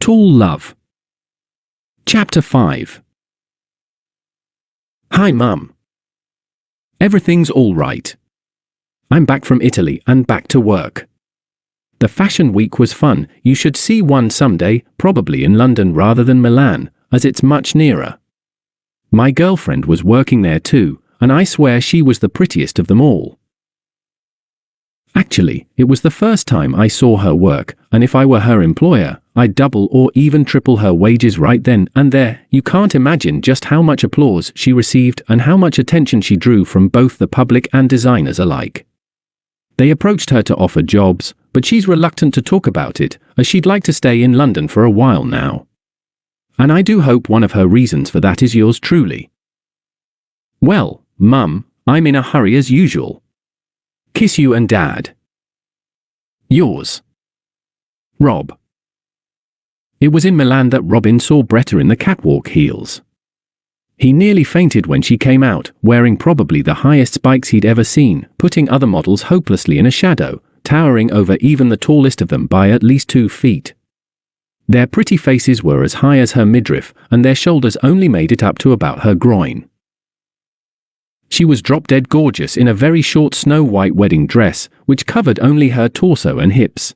Tall Love. Chapter 5. Hi, Mum. Everything's all right. I'm back from Italy and back to work. The fashion week was fun. You should see one someday, probably in London rather than Milan, as it's much nearer. My girlfriend was working there too, and I swear she was the prettiest of them all. Actually, it was the first time I saw her work, and if I were her employer, I'd double or even triple her wages right then and there. You can't imagine just how much applause she received and how much attention she drew from both the public and designers alike. They approached her to offer jobs, but she's reluctant to talk about it, as she'd like to stay in London for a while now. And I do hope one of her reasons for that is yours truly. Well, Mum, I'm in a hurry as usual. Kiss you and Dad. Yours, Rob. It was in Milan that Robin saw Bretta in the catwalk heels. He nearly fainted when she came out, wearing probably the highest spikes he'd ever seen, putting other models hopelessly in a shadow, towering over even the tallest of them by at least 2 feet. Their pretty faces were as high as her midriff, and their shoulders only made it up to about her groin. She was drop-dead gorgeous in a very short snow-white wedding dress, which covered only her torso and hips.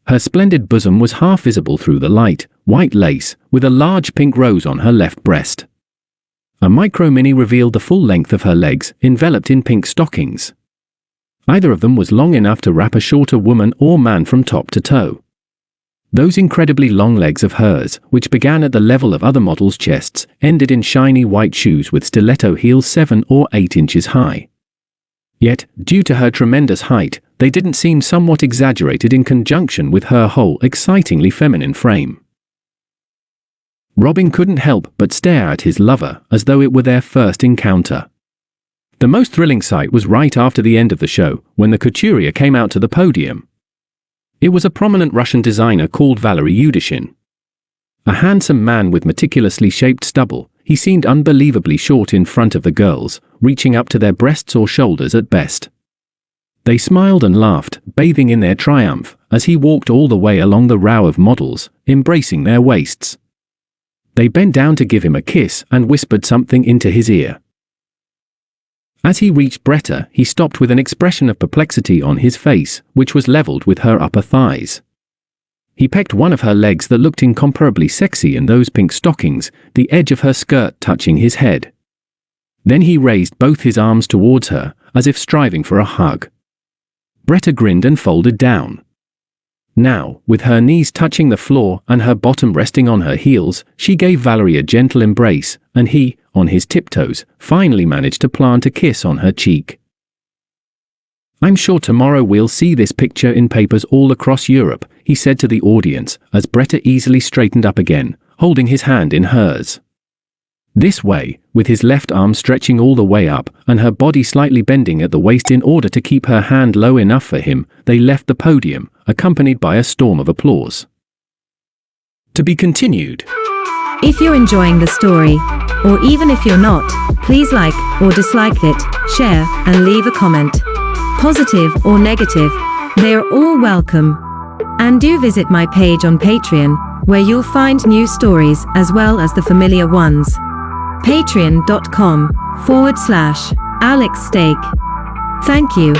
Her splendid bosom was half visible through the light, white lace, with a large pink rose on her left breast. A micro-mini revealed the full length of her legs, enveloped in pink stockings. Either of them was long enough to wrap a shorter woman or man from top to toe. Those incredibly long legs of hers, which began at the level of other models' chests, ended in shiny white shoes with stiletto heels 7 or 8 inches high. Yet, due to her tremendous height, they didn't seem somewhat exaggerated in conjunction with her whole excitingly feminine frame. Robin couldn't help but stare at his lover as though it were their first encounter. The most thrilling sight was right after the end of the show, when the couturier came out to the podium. It was a prominent Russian designer called Valery Yudishin. A handsome man with meticulously shaped stubble, he seemed unbelievably short in front of the girls, reaching up to their breasts or shoulders at best. They smiled and laughed, bathing in their triumph, as he walked all the way along the row of models, embracing their waists. They bent down to give him a kiss and whispered something into his ear. As he reached Bretta, he stopped with an expression of perplexity on his face, which was leveled with her upper thighs. He pecked one of her legs that looked incomparably sexy in those pink stockings, the edge of her skirt touching his head. Then he raised both his arms towards her, as if striving for a hug. Bretta grinned and folded down. Now, with her knees touching the floor and her bottom resting on her heels, she gave Valery a gentle embrace, and he, on his tiptoes, finally managed to plant a kiss on her cheek. "I'm sure tomorrow we'll see this picture in papers all across Europe," he said to the audience, as Bretta easily straightened up again, holding his hand in hers. This way, with his left arm stretching all the way up, and her body slightly bending at the waist in order to keep her hand low enough for him, they left the podium, accompanied by a storm of applause. To be continued. If you're enjoying the story, or even if you're not, please like or dislike it, share, and leave a comment. Positive or negative, they are all welcome. And do visit my page on Patreon, where you'll find new stories as well as the familiar ones. Patreon.com/Alex Stake. Thank you.